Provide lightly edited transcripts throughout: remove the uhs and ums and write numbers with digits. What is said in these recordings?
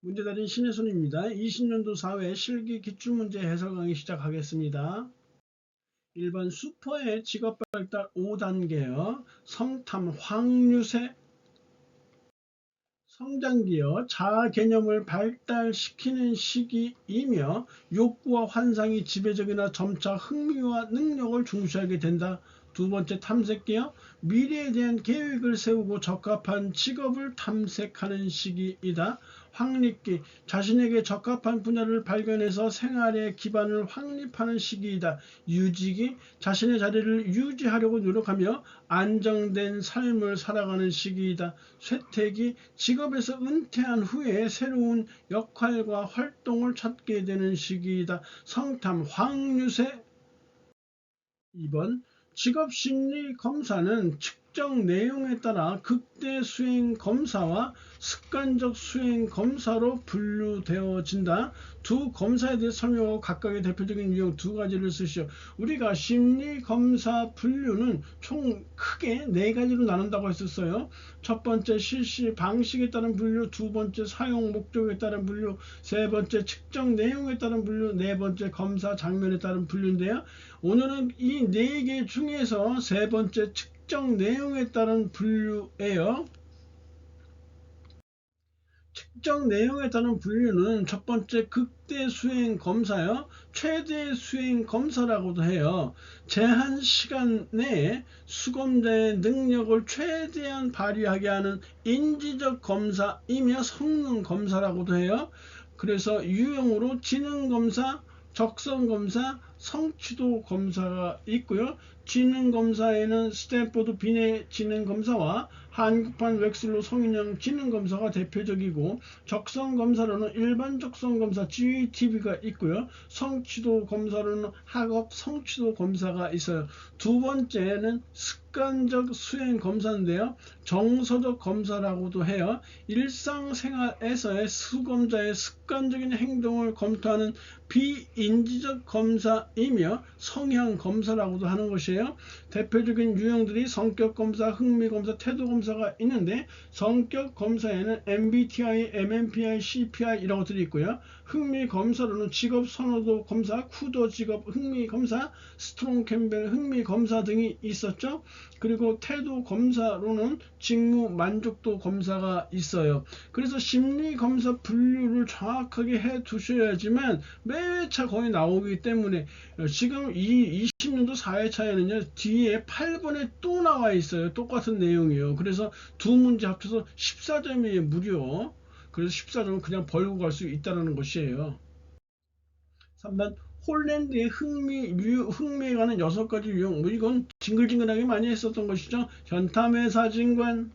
문제달인 신혜선입니다. 20년도 사회 실기 기출문제 해설 강의 시작하겠습니다. 1번 슈퍼의 직업발달 5단계요. 성탐, 확률세, 성장기여 자아 개념을 발달시키는 시기이며 욕구와 환상이 지배적이나 점차 흥미와 능력을 중시하게 된다. 두 번째 탐색기여 미래에 대한 계획을 세우고 적합한 직업을 탐색하는 시기이다. 확립기 자신에게 적합한 분야를 발견해서 생활의 기반을 확립하는 시기이다. 유지기 자신의 자리를 유지하려고 노력하며 안정된 삶을 살아가는 시기이다. 쇠퇴기 직업에서 은퇴한 후에 새로운 역할과 활동을 찾게 되는 시기이다. 성탐 확률세 2번 직업심리검사는 측정 내용에 따라 극대 수행 검사와 습관적 수행 검사로 분류되어진다. 두 검사에 대해 설명하고 각각의 대표적인 유형 두 가지를 쓰시오. 우리가 심리검사 분류는 총 크게 네 가지로 나눈다고 했었어요. 첫 번째 실시 방식에 따른 분류, 두 번째 사용 목적에 따른 분류, 세 번째 측정 내용에 따른 분류, 네 번째 검사 장면에 따른 분류인데요. 오늘은 이 네 개 중에서 세 번째 측정 내용에 따른 분류예요. 측정 내용에 따른 분류는 첫 번째 극대 수행 검사요. 최대 수행 검사라고도 해요. 제한 시간 내에 수검자의 능력을 최대한 발휘하게 하는 인지적 검사이며 성능 검사라고도 해요. 그래서 유형으로 지능 검사, 적성 검사, 성취도 검사가 있고요. 지능 검사에는 스탠포드 비네 지능 검사와 한국판 웩슬로 성인형 지능 검사가 대표적이고, 적성 검사로는 일반 적성 검사 GATB가 있고요. 성취도 검사로는 학업 성취도 검사가 있어요. 두 번째는 습관적 수행 검사인데요. 정서적 검사라고도 해요. 일상생활에서의 수검자의 습관적인 행동을 검토하는 비인지적 검사이며 성향 검사라고도 하는 것이에요. 대표적인 유형들이 성격검사, 흥미검사, 태도검사가 있는데, 성격검사에는 MBTI, MMPI, CPI 이런 것들이 있고요. 흥미검사로는 직업선호도 검사, 쿠도 직업 흥미검사, 스트롱 캠벨 흥미검사 등이 있었죠. 그리고 태도검사로는 직무 만족도 검사가 있어요. 그래서 심리검사 분류를 정확하게 해 두셔야지만 매회차 거의 나오기 때문에, 지금 이 20년도 4회차에는요 뒤에 8번에 또 나와 있어요. 똑같은 내용이요. 그래서 두 문제 합쳐서 14점이 무료. 그래서 14점은 그냥 벌고 갈 수 있다는 것이에요. 3번 홀랜드의 흥미에 관한 6가지 유형. 이건 징글징글하게 많이 했었던 것이죠. 현탐의 사진관,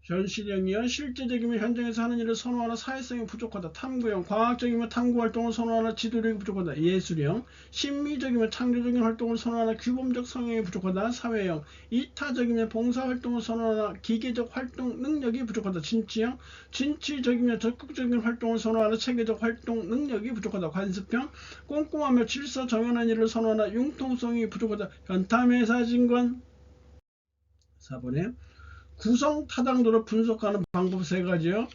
현실형이요. 실제적이면 현장에서 하는 일을 선호하나 사회성이 부족하다. 탐구형. 과학적이면 탐구활동을 선호하나 지도력이 부족하다. 예술형. 심미적이면 창조적인 활동을 선호하나 규범적 성향이 부족하다. 사회형. 이타적이면 봉사활동을 선호하나 기계적 활동 능력이 부족하다. 진취형. 진취적이면 적극적인 활동을 선호하나 체계적 활동 능력이 부족하다. 관습형. 꼼꼼하며 질서 정연한 일을 선호하나 융통성이 부족하다. 현탐의 사진관. 4번에 구성 타당도를 분석하는 방법 세 가지요.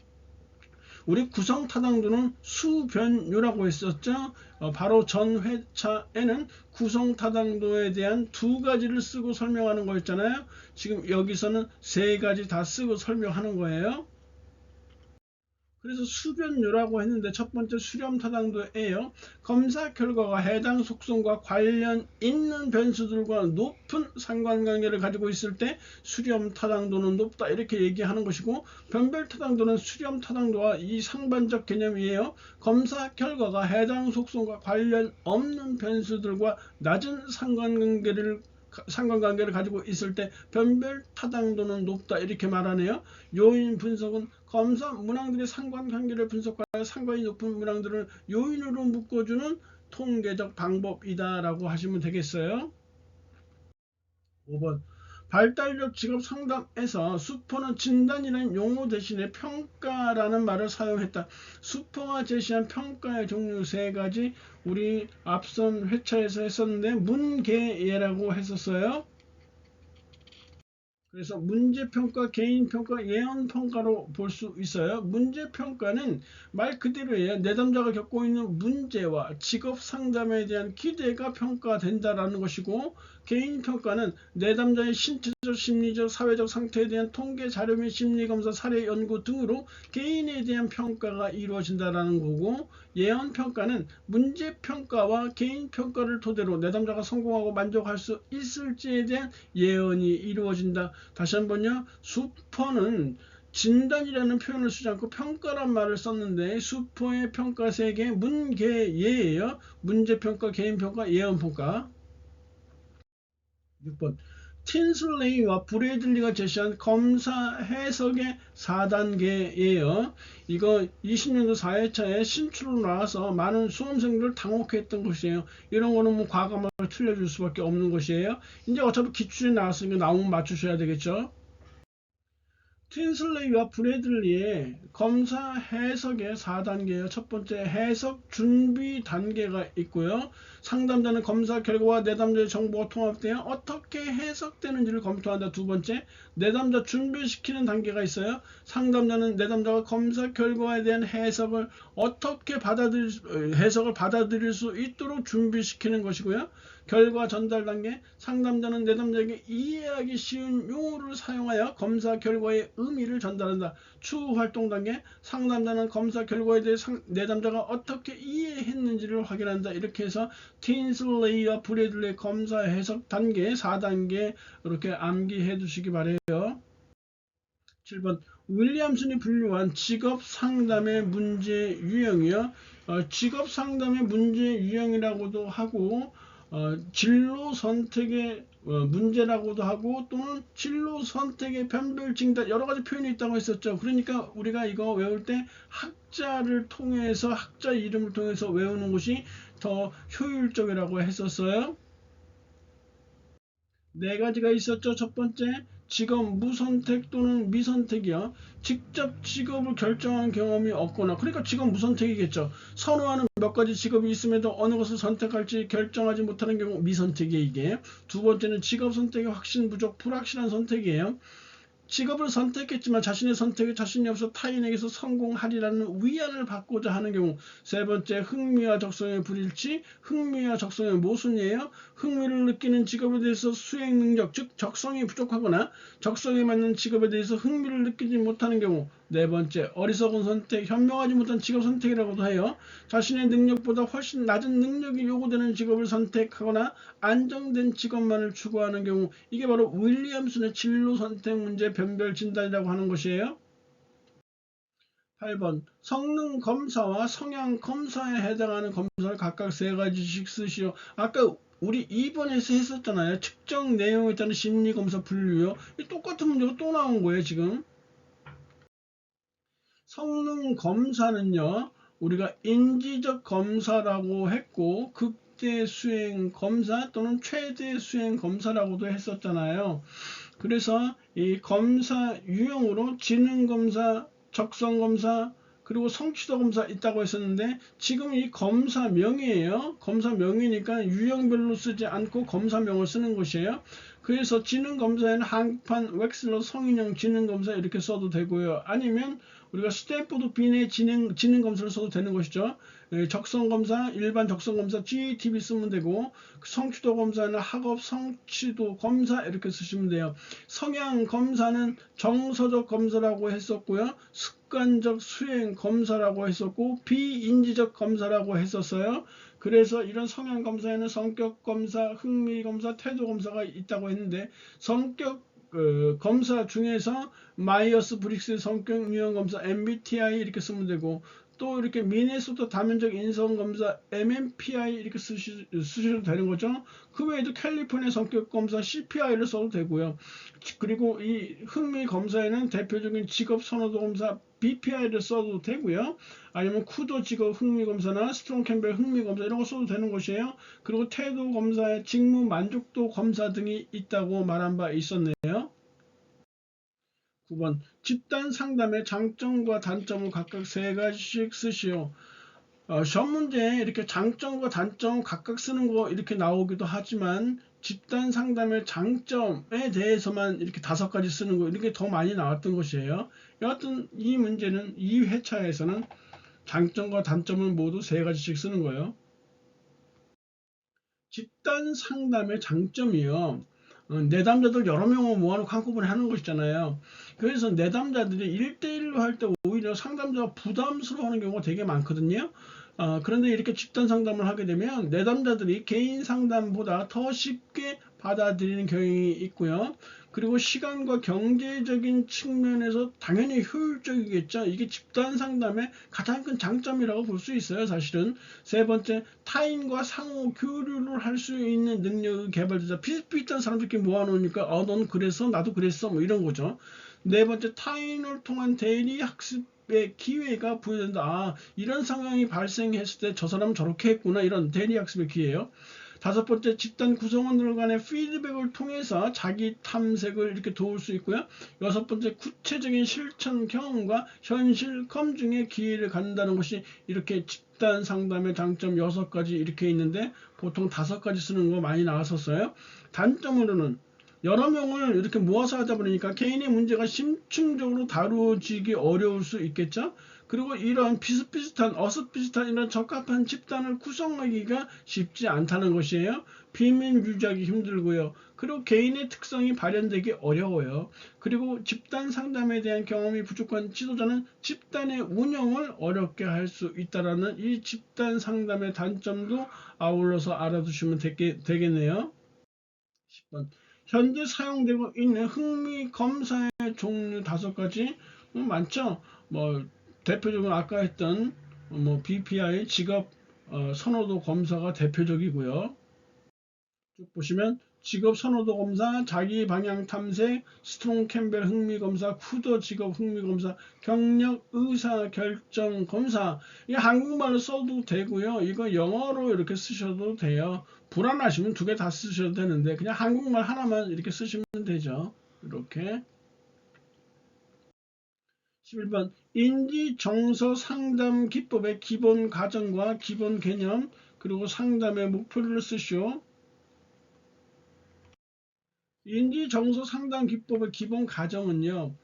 우리 구성 타당도는 수변율이라고 했었죠. 바로 전 회차에는 구성 타당도에 대한 두 가지를 쓰고 설명하는 거였잖아요. 지금 여기서는 세 가지 다 쓰고 설명하는 거예요. 그래서 수변율이라고 했는데, 첫 번째 수렴타당도예요. 검사 결과가 해당 속성과 관련 있는 변수들과 높은 상관관계를 가지고 있을 때 수렴타당도는 높다 이렇게 얘기하는 것이고, 변별타당도는 수렴타당도와 이 상반적 개념이에요. 검사 결과가 해당 속성과 관련 없는 변수들과 낮은 상관관계를 가지고 있을 때 변별 타당도는 높다 이렇게 말하네요. 요인 분석은 검사 문항들의 상관관계를 분석하여 상관이 높은 문항들을 요인으로 묶어주는 통계적 방법이다 라고 하시면 되겠어요. 5번 발달력 직업 상담에서 수포는 진단이라는 용어 대신에 평가라는 말을 사용했다. 수포가 제시한 평가의 종류 세 가지, 우리 앞선 회차에서 했었는데 문계예라고 했었어요. 그래서 문제평가, 개인평가, 예언평가로 볼 수 있어요. 문제평가는 말 그대로예요. 내담자가 겪고 있는 문제와 직업상담에 대한 기대가 평가된다라는 것이고, 개인평가는 내담자의 신체적, 심리적, 사회적 상태에 대한 통계, 자료 및 심리검사, 사례 연구 등으로 개인에 대한 평가가 이루어진다라는 거고, 예언평가는 문제평가와 개인평가를 토대로 내담자가 성공하고 만족할 수 있을지에 대한 예언이 이루어진다. 다시 한번요. 수퍼는 진단이라는 표현을 쓰지 않고 평가란 말을 썼는데, 수퍼의 평가 3개, 문계예예요. 문제평가, 개인평가, 예언평가. 6번. 틴슬레이와 브래들리가 제시한 검사 해석의 4단계예요. 이거 20년도 4회차에 신출로 나와서 많은 수험생들을 당혹했던 것이에요. 이런 거는 뭐 과감하게 틀려줄 수밖에 없는 것이에요. 이제 어차피 기출에 나왔으니까 나오면 맞추셔야 되겠죠. 틴슬레이와 브래들리의 검사 해석의 4단계예요. 첫 번째, 해석 준비 단계가 있고요. 상담자는 검사 결과와 내담자의 정보가 통합되어 어떻게 해석되는지를 검토한다. 두 번째, 내담자 준비시키는 단계가 있어요. 상담자는 내담자가 검사 결과에 대한 해석을 어떻게 해석을 받아들일 수 있도록 준비시키는 것이고요. 결과 전달 단계, 상담자는 내담자에게 이해하기 쉬운 용어를 사용하여 검사 결과의 의미를 전달한다. 추후 활동 단계, 상담자는 검사 결과에 대해 내담자가 어떻게 이해했는지를 확인한다. 이렇게 해서 틴슬레이와 브래들리의 검사 해석 단계 4단계 이렇게 암기해 두시기 바래요. 7번. 윌리엄슨이 분류한 직업 상담의 문제 유형이요. 직업 상담의 문제 유형이라고도 하고, 진로 선택의 문제라고도 하고, 또는 진로 선택의 변별 진단, 여러 가지 표현이 있다고 했었죠. 그러니까 우리가 이거 외울 때 학자를 통해서, 학자 이름을 통해서 외우는 것이 더 효율적이라고 했었어요. 네 가지가 있었죠. 첫 번째, 직업 무선택 또는 미선택이요. 직접 직업을 결정한 경험이 없거나, 그러니까 직업 무선택이겠죠. 선호하는 몇 가지 직업이 있음에도 어느 것을 선택할지 결정하지 못하는 경우 미선택이에요, 이게. 두 번째는 직업 선택의 확신 부족, 불확실한 선택이에요. 직업을 선택했지만 자신의 선택에 자신이 없어 타인에게서 성공하리라는 위안을 받고자 하는 경우. 세 번째, 흥미와 적성의 불일치. 흥미와 적성의 모순이에요. 흥미를 느끼는 직업에 대해서 수행 능력, 즉 적성이 부족하거나 적성에 맞는 직업에 대해서 흥미를 느끼지 못하는 경우. 네 번째, 어리석은 선택, 현명하지 못한 직업 선택이라고도 해요. 자신의 능력보다 훨씬 낮은 능력이 요구되는 직업을 선택하거나 안정된 직업만을 추구하는 경우. 이게 바로 윌리엄슨의 진로 선택 문제 변별 진단이라고 하는 것이에요. 8번. 성능 검사와 성향 검사에 해당하는 검사를 각각 3가지씩 쓰시오. 아까 우리 2번에서 했었잖아요. 측정 내용에 따른 심리검사 분류요. 똑같은 문제가 또 나온 거예요, 지금. 성능 검사는요, 우리가 인지적 검사라고 했고, 극대 수행 검사 또는 최대 수행 검사라고도 했었잖아요. 그래서 이 검사 유형으로 지능 검사, 적성 검사, 그리고 성취도 검사 있다고 했었는데, 지금 이 검사명이에요. 검사명이니까 유형별로 쓰지 않고 검사명을 쓰는 것이에요. 그래서 지능 검사에는 한판 웩슬러 성인형 지능 검사 이렇게 써도 되고요. 아니면 우리가 스탠포드 빈의 지능 검사를 써도 되는 것이죠. 적성 검사, 일반 적성 검사 GATB 쓰면 되고, 성취도 검사는 학업 성취도 검사 이렇게 쓰시면 돼요. 성향 검사는 정서적 검사라고 했었고요. 습관적 수행 검사라고 했었고, 비인지적 검사라고 했었어요. 그래서 이런 성향 검사에는 성격 검사, 흥미 검사, 태도 검사가 있다고 했는데, 성격 검사 중에서 마이어스 브릭스 성격 유형 검사 MBTI 이렇게 쓰면 되고, 또 이렇게 미네소타 다면적 인성 검사 MMPI 이렇게 쓰셔도 되는 거죠. 그 외에도 캘리포니아 성격 검사 CPI를 써도 되고요. 그리고 이 흥미 검사에는 대표적인 직업 선호도 검사 BPI를 써도 되고요. 아니면 쿠도 직업 흥미 검사나 스트롱 캠벨 흥미 검사 이런 거 써도 되는 것이에요. 그리고 태도 검사에 직무 만족도 검사 등이 있다고 말한 바 있었네요. 9번. 집단 상담의 장점과 단점을 각각 3가지씩 쓰시오. 시험 문제에 이렇게 장점과 단점 각각 쓰는 거 이렇게 나오기도 하지만, 집단 상담의 장점에 대해서만 이렇게 5가지 쓰는 거, 이렇게 더 많이 나왔던 것이에요. 여하튼 이 문제는 이 회차에서는 장점과 단점을 모두 3가지씩 쓰는 거예요. 집단 상담의 장점이요. 내담자들 여러 명을 모아놓고 한꺼번에 하는 것이잖아요. 그래서 내담자들이 1대1로 할 때 오히려 상담자가 부담스러워하는 경우가 되게 많거든요. 그런데 이렇게 집단 상담을 하게 되면 내담자들이 개인 상담보다 더 쉽게 받아들이는 경향이 있고요. 그리고 시간과 경제적인 측면에서 당연히 효율적이겠죠. 이게 집단 상담의 가장 큰 장점이라고 볼 수 있어요. 사실은. 3번째, 타인과 상호 교류를 할 수 있는 능력이 개발되자. 비슷비슷한 사람들끼리 모아놓으니까 넌 그랬어, 나도 그랬어, 뭐 이런 거죠. 4번째, 타인을 통한 대리 학습의 기회가 부여된다. 이런 상황이 발생했을 때 저 사람은 저렇게 했구나, 이런 대리 학습의 기회예요. 5번째, 집단 구성원들 간의 피드백을 통해서 자기 탐색을 이렇게 도울 수 있고요. 6번째, 구체적인 실천 경험과 현실 검증의 기회를 갖는다는 것이 이렇게 집단 상담의 장점 6가지 이렇게 있는데 보통 5가지 쓰는 거 많이 나왔었어요. 단점으로는 여러 명을 이렇게 모아서 하다 보니까 개인의 문제가 심층적으로 다루어지기 어려울 수 있겠죠. 그리고 이런 비슷비슷한 어슷비슷한 이런 적합한 집단을 구성하기가 쉽지 않다는 것이에요. 비밀 유지하기 힘들고요. 그리고 개인의 특성이 발현되기 어려워요. 그리고 집단 상담에 대한 경험이 부족한 지도자는 집단의 운영을 어렵게 할 수 있다는 이 집단 상담의 단점도 아울러서 알아두시면 되겠네요. 10번. 현재 사용되고 있는 흥미 검사의 종류 5가지 많죠. 뭐 대표적으로 아까 했던 BPI 직업 선호도 검사가 대표적이고요. 쭉 보시면 직업 선호도 검사, 자기 방향 탐색, 스트롱 캠벨 흥미 검사, 쿠더 직업 흥미 검사, 경력 의사 결정 검사. 이 한국말로 써도 되고요. 이거 영어로 이렇게 쓰셔도 돼요. 불안하시면 2개 다 쓰셔도 되는데 그냥 한국말 하나만 이렇게 쓰시면 되죠. 이렇게. 11번 인지정서 상담 기법의 기본 과정과 기본 개념 그리고 상담의 목표를 쓰시오. 인지정서 상담 기법의 기본 과정은요.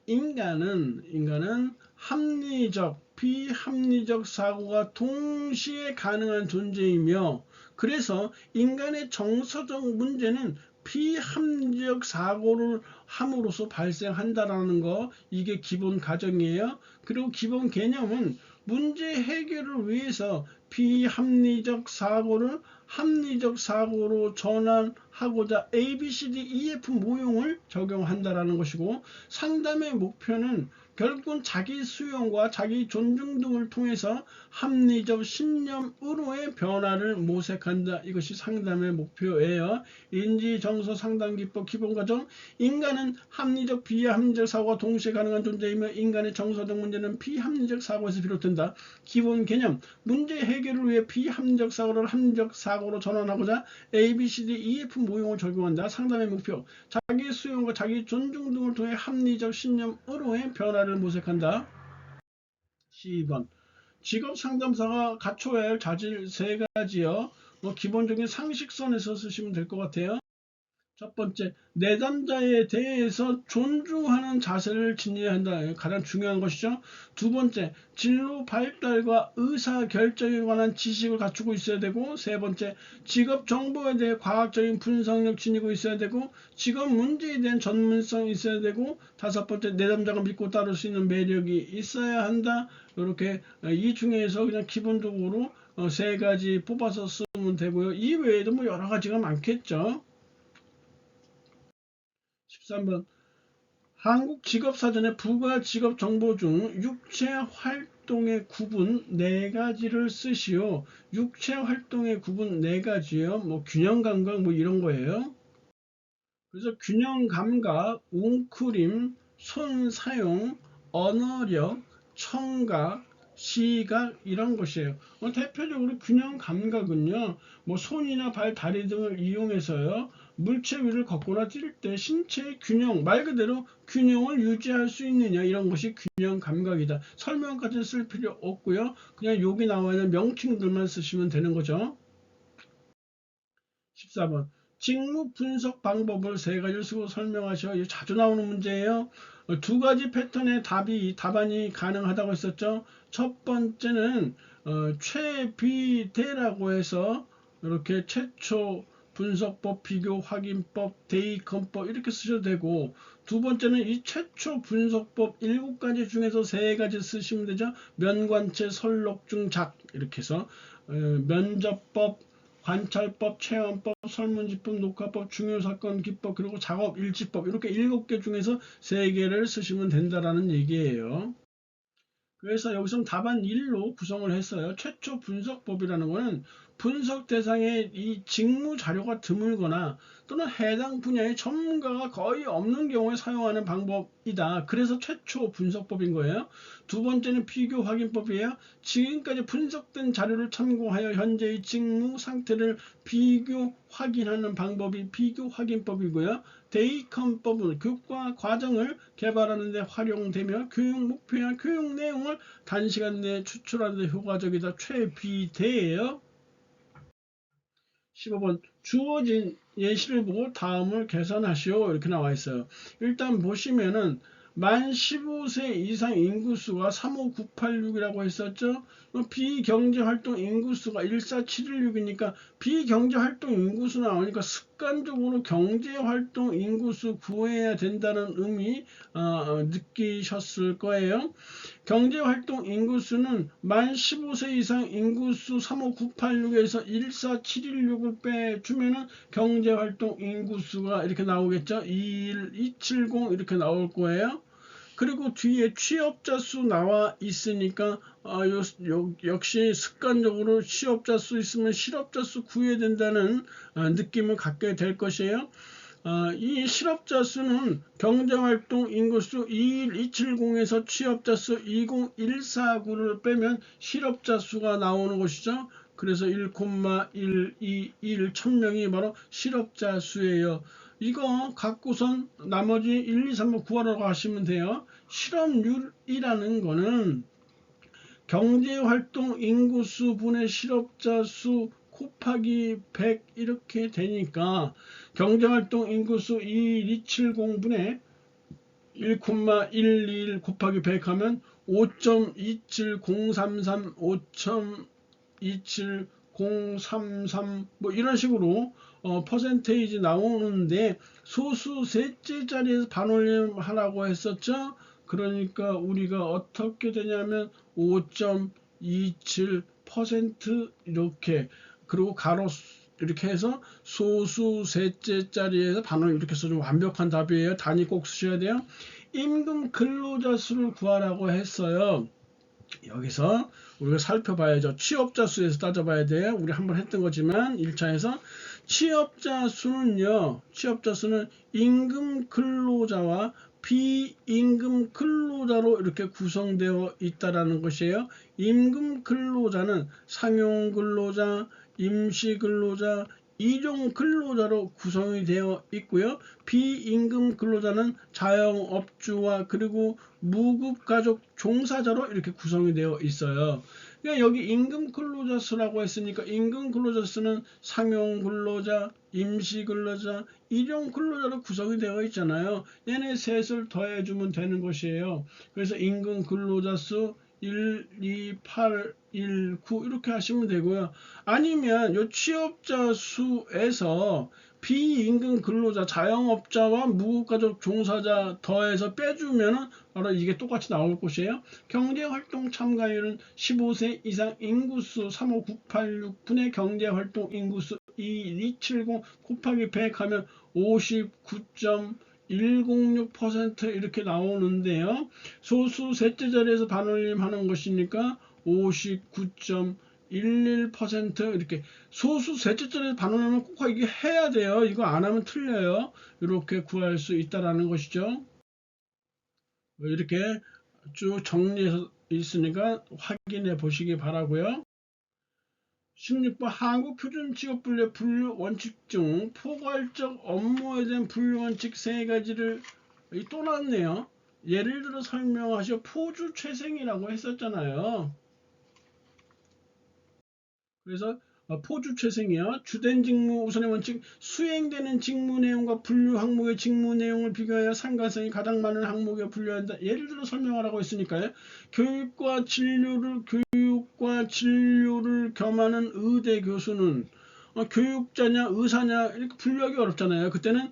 인간은 합리적, 비합리적 사고가 동시에 가능한 존재이며 그래서 인간의 정서적 문제는 비합리적 사고를 함으로써 발생한다라는 거 이게 기본 가정이에요. 그리고 기본 개념은 문제 해결을 위해서 비합리적 사고를 합리적 사고로 전환하고자 ABCDEF 모형을 적용한다라는 것이고 상담의 목표는 결국은 자기 수용과 자기 존중 등을 통해서 합리적 신념으로의 변화를 모색한다. 이것이 상담의 목표예요. 인지정서 상담기법 기본과정 인간은 합리적 비합리적 사고가 동시에 가능한 존재이며 인간의 정서적 문제는 비합리적 사고에서 비롯된다. 기본 개념 문제 해결을 위해 비합리적 사고를 합리적 사고로 전환하고자 ABCDEF 모형을 적용한다. 상담의 목표 자기 수용과 자기 존중 등을 통해 합리적 신념으로의 변화를 모색한다. 12번 직업 상담사가 갖춰야 할 자질 3가지요. 기본적인 상식선에서 쓰시면 될 것 같아요. 첫 번째, 내담자에 대해서 존중하는 자세를 지녀야 한다. 가장 중요한 것이죠. 2번째, 진로 발달과 의사 결정에 관한 지식을 갖추고 있어야 되고 3번째, 직업 정보에 대해 과학적인 분석력 지니고 있어야 되고 직업 문제에 대한 전문성이 있어야 되고 5번째, 내담자가 믿고 따를 수 있는 매력이 있어야 한다. 이렇게 이 중에서 그냥 기본적으로 3가지 뽑아서 쓰면 되고요. 이 외에도 뭐 여러 가지가 많겠죠. 13번 한국직업사전의 부가 직업정보 중 육체활동의 구분 4가지를 쓰시오. 육체활동의 구분 4가지요. 균형감각 이런 거예요. 그래서 균형감각, 웅크림, 손사용, 언어력, 청각, 시각 이런 것이에요. 대표적으로 균형 감각은요. 손이나 발, 다리 등을 이용해서요. 물체 위를 걷거나 뛸 때 신체의 균형, 말 그대로 균형을 유지할 수 있느냐 이런 것이 균형 감각이다. 설명까지 쓸 필요 없고요. 그냥 여기 나와 있는 명칭들만 쓰시면 되는 거죠. 14번 직무 분석 방법을 세 가지를 쓰고 설명하셔. 이거 자주 나오는 문제예요. 두 가지 패턴의 답안이 가능하다고 했었죠. 첫 번째는 최비대라고 해서 이렇게 최초 분석법, 비교 확인법, 대입헌법 이렇게 쓰셔도 되고, 두 번째는 이 최초 분석법 7가지 중에서 3가지 쓰시면 되죠. 면관체, 설록중, 작 이렇게 해서 면접법, 관찰법, 체험법, 설문지법, 녹화법, 중요사건 기법, 그리고 작업 일지법 이렇게 7개 중에서 3개를 쓰시면 된다라는 얘기예요. 그래서 여기서는 답안 1로 구성을 했어요. 최초 분석법이라는 것은 분석 대상에 이 직무 자료가 드물거나 또는 해당 분야의 전문가가 거의 없는 경우에 사용하는 방법이다. 그래서 최초 분석법인 거예요. 두 번째는 비교 확인법이에요. 지금까지 분석된 자료를 참고하여 현재의 직무 상태를 비교 확인하는 방법이 비교 확인법이고요. 대입헌법은 교과 과정을 개발하는 데 활용되며 교육 목표나 교육 내용을 단시간 내에 추출하는 데 효과적이다. 최비대예요. 15번 주어진 예시를 보고 다음을 계산하시오 이렇게 나와 있어요. 일단 보시면은 만 15세 이상 인구수가 35986이라고 했었죠. 비경제활동 인구수가 14716이니까 비경제활동 인구수 나오니까 습관적으로 경제활동 인구수 구해야 된다는 의미 느끼셨을 거예요. 경제활동 인구수는 만 15세 이상 인구수 35986에서 14716을 빼주면은 경제활동 인구수가 이렇게 나오겠죠. 21270 이렇게 나올 거예요. 그리고 뒤에 취업자 수 나와 있으니까 역시 습관적으로 취업자 수 있으면 실업자 수 구해야 된다는 느낌을 갖게 될 것이에요. 이 실업자 수는 경제활동 인구수 21270에서 취업자 수 20149를 빼면 실업자 수가 나오는 것이죠. 그래서 1,121 1000명이 바로 실업자 수예요. 이거 갖고선 나머지 1, 2, 3번 구하라고 하시면 돼요. 실업률이라는 거는 경제활동 인구수 분의 실업자 수 곱하기 100 이렇게 되니까 경제활동 인구수 21270분의 1,121 곱하기 100 하면 5.27033 5.27033 뭐 이런 식으로 퍼센테이지 나오는데 소수 셋째 자리에서 반올림 하라고 했었죠. 그러니까 우리가 어떻게 되냐면 5.27% 이렇게, 그리고 가로 이렇게 해서 소수 셋째 자리에서 반올림 이렇게 써주면 완벽한 답이에요. 단위 꼭 쓰셔야 돼요. 임금 근로자 수를 구하라고 했어요. 여기서 우리가 살펴봐야죠. 취업자 수에서 따져봐야 돼요. 우리 한번 했던 거지만 1차에서 취업자 수는요. 취업자 수는 임금 근로자와 비임금 근로자로 이렇게 구성되어 있다라는 것이에요. 임금 근로자는 상용 근로자, 임시 근로자, 이종 근로자로 구성이 되어 있고요. 비임금 근로자는 자영업주와 그리고 무급가족 종사자로 이렇게 구성이 되어 있어요. 그러니까 여기 임금 근로자 수라고 했으니까 임금 근로자 수는 상용 근로자, 임시 근로자, 일용 근로자로 구성이 되어 있잖아요. 얘네 셋을 더해주면 되는 것이에요. 그래서 임금 근로자 수 1, 2, 8, 1, 9 이렇게 하시면 되고요. 아니면 요 취업자 수에서 비임금 근로자, 자영업자와 무급가족 종사자 더해서 빼주면은 바로 이게 똑같이 나올 것이에요. 경제활동 참가율은 15세 이상 인구수 35986분의 경제활동 인구수 2270 곱하기 100 하면 59.106% 이렇게 나오는데요. 소수 셋째 자리에서 반올림 하는 것이니까 59.11% 이렇게 소수 셋째 자리에서 반올림은 꼭 이게 해야 돼요. 이거 안 하면 틀려요. 이렇게 구할 수 있다라는 것이죠. 이렇게 쭉 정리해서 있으니까 확인해 보시기 바라고요. 16번 한국표준직업분류 원칙 중 포괄적 업무에 대한 분류 원칙 3가지를 또 나왔네요. 예를 들어 설명하셔. 포주최생이라고 했었잖아요. 그래서 포주최생이요. 주된 직무 우선의 원칙, 수행되는 직무 내용과 분류 항목의 직무 내용을 비교하여 상관성이 가장 많은 항목에 분류한다. 예를 들어 설명하라고 했으니까요. 교육과 진료를 겸하는 의대 교수는 교육자냐 의사냐 이렇게 분류하기 어렵잖아요. 그때는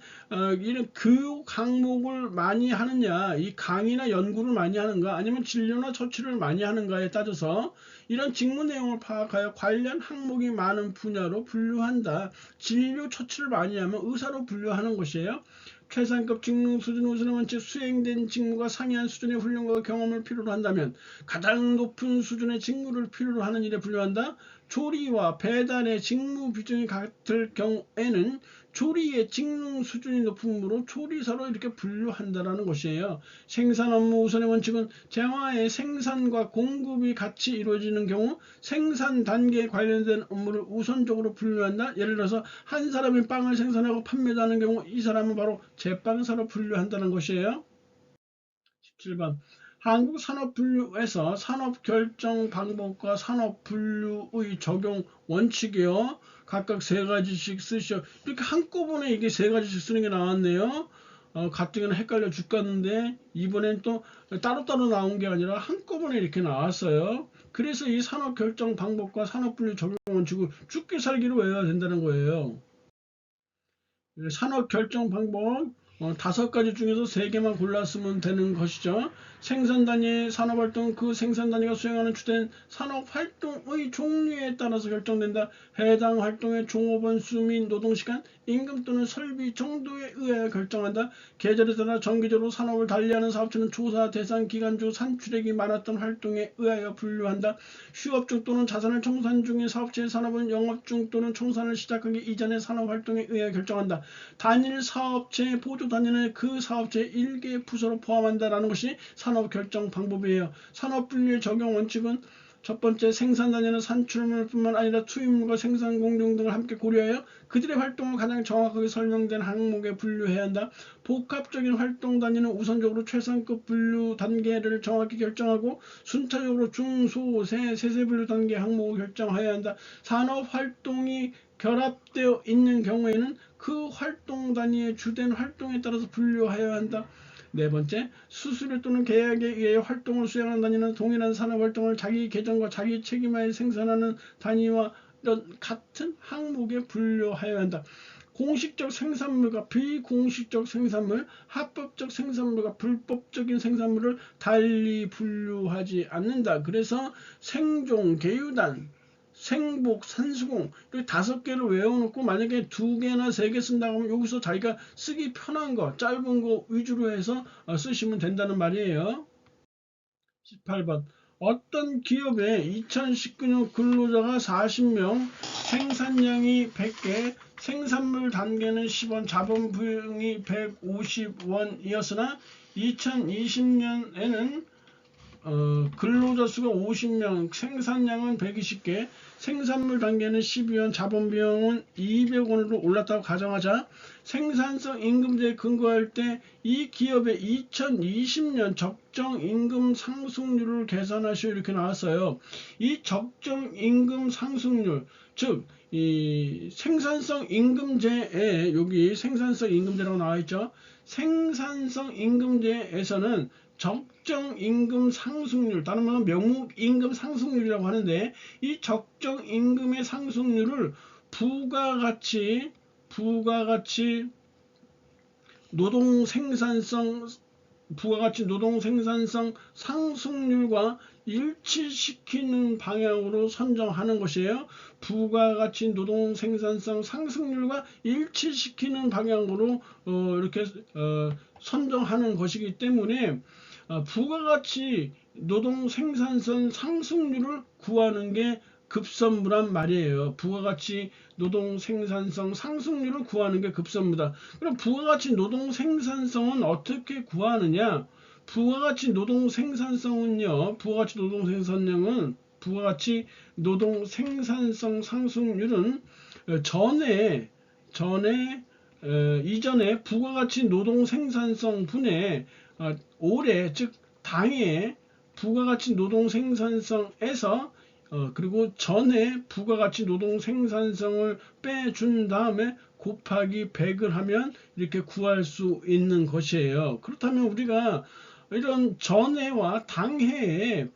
이런 교육 항목을 많이 하느냐, 이 강의나 연구를 많이 하는가, 아니면 진료나 처치를 많이 하는가에 따져서 이런 직무 내용을 파악하여 관련 항목이 많은 분야로 분류한다. 진료 처치를 많이 하면 의사로 분류하는 것이에요. 최상급 직무 수준 우선의 원칙, 수행된 직무가 상이한 수준의 훈련과 경험을 필요로 한다면 가장 높은 수준의 직무를 필요로 하는 일에 분류한다. 조리와 배달의 직무 비중이 같을 경우에는 조리의 직무 수준이 높으므로 조리사로 이렇게 분류한다라는 것이에요. 생산 업무 우선의 원칙은 재화의 생산과 공급이 같이 이루어지는 경우 생산 단계에 관련된 업무를 우선적으로 분류한다. 예를 들어서 한 사람이 빵을 생산하고 판매도 하는 경우 이 사람은 바로 제빵사로 분류한다는 것이에요. 17번 한국산업분류에서 산업결정 방법과 산업분류의 적용 원칙이요. 각각 세 가지씩 쓰시오. 이렇게 한꺼번에 이게 세 가지씩 쓰는 게 나왔네요. 가뜩이나 헷갈려 죽겠는데 이번엔 또 따로따로 나온 게 아니라 한꺼번에 이렇게 나왔어요. 그래서 이 산업결정 방법과 산업분류 적용 원칙을 죽기 살기로 외워야 된다는 거예요. 산업 결정 방법 5가지 중에서 3개만 골랐으면 되는 것이죠. 생산 단위의 산업 활동, 그 생산 단위가 수행하는 주된 산업 활동의 종류에 따라서 결정된다. 해당 활동의 종업원 수 및 노동 시간, 임금 또는 설비 정도에 의하여 결정한다. 계절에 따라 정기적으로 산업을 달리하는 사업체는 조사 대상 기간 중 산출액이 많았던 활동에 의하여 분류한다. 휴업 중 또는 자산을 청산 중인 사업체의 산업은 영업 중 또는 청산을 시작하기 이전의 산업 활동에 의하여 결정한다. 단일 사업체의 보조 단위는 그 사업체의 일개 부서로 포함한다라는 것이 산업 결정 방법이에요. 산업 분류의 적용 원칙은 첫 번째, 생산 단위는 산출물뿐만 아니라 투입물과 생산 공정 등을 함께 고려하여 그들의 활동을 가장 정확하게 설명된 항목에 분류해야 한다. 복합적인 활동 단위는 우선적으로 최상급 분류 단계를 정확히 결정하고 순차적으로 중, 소, 세세 분류 단계 항목을 결정해야 한다. 산업 활동이 결합되어 있는 경우에는 그 활동 단위의 주된 활동에 따라서 분류하여야 한다. 네 번째, 수수료 또는 계약에 의해 활동을 수행하는 단위는 동일한 산업 활동을 자기 계정과 자기 책임하에 생산하는 단위와 같은 항목에 분류하여야 한다. 공식적 생산물과 비공식적 생산물, 합법적 생산물과 불법적인 생산물을 달리 분류하지 않는다. 그래서 생종, 계유단, 생복, 산수공 이렇게 5개를 외워놓고 만약에 2개나 3개 쓴다고 하면 여기서 자기가 쓰기 편한 거, 짧은 거 위주로 해서 쓰시면 된다는 말이에요. 18번 어떤 기업에 2019년 근로자가 40명, 생산량이 100개, 생산물 단계는 10원, 자본 비용이 150원이었으나 2020년에는 근로자 수가 50명, 생산량은 120개, 생산물 단계는 12원, 자본 비용은 200원으로 올랐다고 가정하자 생산성 임금제에 근거할 때 이 기업의 2020년 적정 임금 상승률을 계산하시오 이렇게 나왔어요. 이 적정 임금 상승률, 즉 이 생산성 임금제에 여기 생산성 임금제라고 나와 있죠. 생산성 임금제에서는 적정 임금 상승률, 다른 말은 명목 임금 상승률이라고 하는데 이 적정 임금의 상승률을 부가 같이 노동 생산성 상승률과 일치시키는 방향으로 선정하는 것이에요. 부가가치 노동 생산성 상승률과 일치시키는 방향으로 이렇게 선정하는 것이기 때문에 부가가치 노동 생산성 상승률을 구하는 게 급선무란 말이에요. 부가가치 노동 생산성 상승률을 구하는 게 급선무다. 그럼 부가가치 노동 생산성은 어떻게 구하느냐? 부가가치 노동 생산성은요. 부가가치 노동 생산량은 부가가치 노동 생산성 상승률은 이전에 부가가치 노동 생산성 분의 올해 즉 당해 부가가치 노동 생산성에서 그리고 전에 부가가치 노동 생산성을 빼준 다음에 곱하기 100을 하면 이렇게 구할 수 있는 것이에요. 그렇다면 우리가 이런 전해와 당해에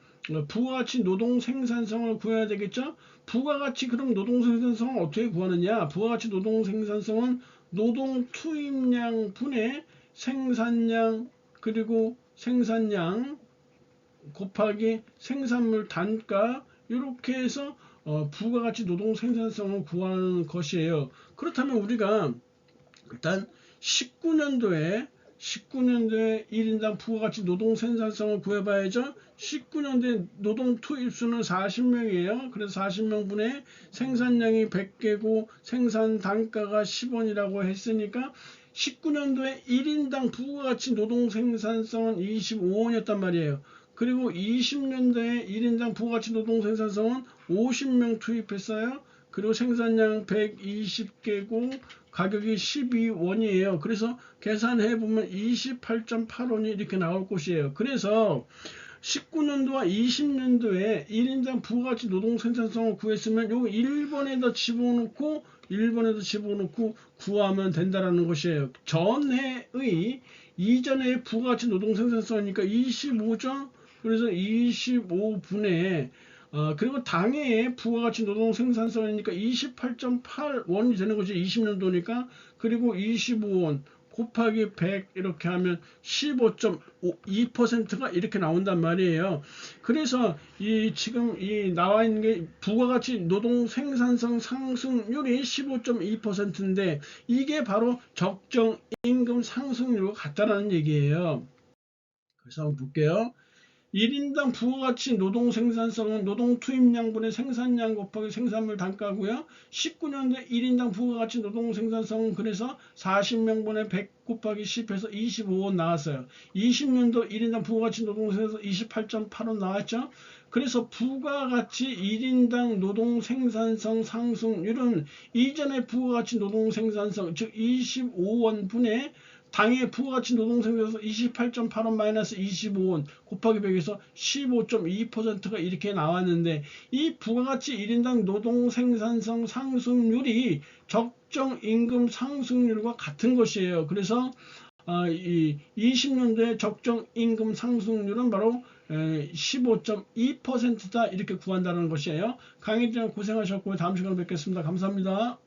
부가가치 노동 생산성을 구해야 되겠죠? 부가가치 그럼 노동 생산성을 어떻게 구하느냐? 부가가치 노동 생산성은 노동 투입량 분의 생산량 그리고 생산량 곱하기 생산물 단가 이렇게 해서 부가가치 노동 생산성을 구하는 것이에요. 그렇다면 우리가 일단 19년도에 1인당 부가가치 노동 생산성을 구해봐야죠. 19년도에 노동 투입수는 40명이에요. 그래서 40명분의 생산량이 100개고 생산 단가가 10원이라고 했으니까 19년도에 1인당 부가가치 노동 생산성은 25원이었단 말이에요. 그리고 20년도에 1인당 부가가치 노동 생산성은 50명 투입했어요. 그리고 생산량 120개고 가격이 12원이에요. 그래서 계산해 보면 28.8원이 이렇게 나올 것이에요. 그래서 19년도와 20년도에 1인당 부가가치 노동 생산성을 구했으면 요 1번에다 집어넣고 구하면 된다라는 것이에요. 전해의 이전의 부가가치 노동 생산성이니까 25죠. 그래서 25분의 그리고 당해의 부가가치 노동 생산성이니까 28.8원이 되는 거죠. 20년도니까. 그리고 25원 곱하기 100 이렇게 하면 15.2%가 이렇게 나온단 말이에요. 그래서 지금 나와 있는 게 부가가치 노동 생산성 상승률이 15.2%인데 이게 바로 적정 임금 상승률과 같다라는 얘기예요. 그래서 한번 볼게요. 1인당 부가가치 노동 생산성은 노동 투입량분의 생산량 곱하기 생산물 단가고요. 19년도에 1인당 부가가치 노동 생산성은 그래서 40명분의 100 곱하기 10해서 25원 나왔어요. 20년도 1인당 부가가치 노동 생산성 28.8원 나왔죠. 그래서 부가가치 1인당 노동 생산성 상승률은 이전의 부가가치 노동 생산성 즉 25원분의 당해 부가가치 노동 생산성 28.8원 마이너스 25원 곱하기 100에서 15.2%가 이렇게 나왔는데 이 부가가치 1인당 노동 생산성 상승률이 적정 임금 상승률과 같은 것이에요. 그래서 이 20년도의 적정 임금 상승률은 바로 15.2%다 이렇게 구한다는 것이에요. 강의 좀 고생하셨고 다음 시간에 뵙겠습니다. 감사합니다.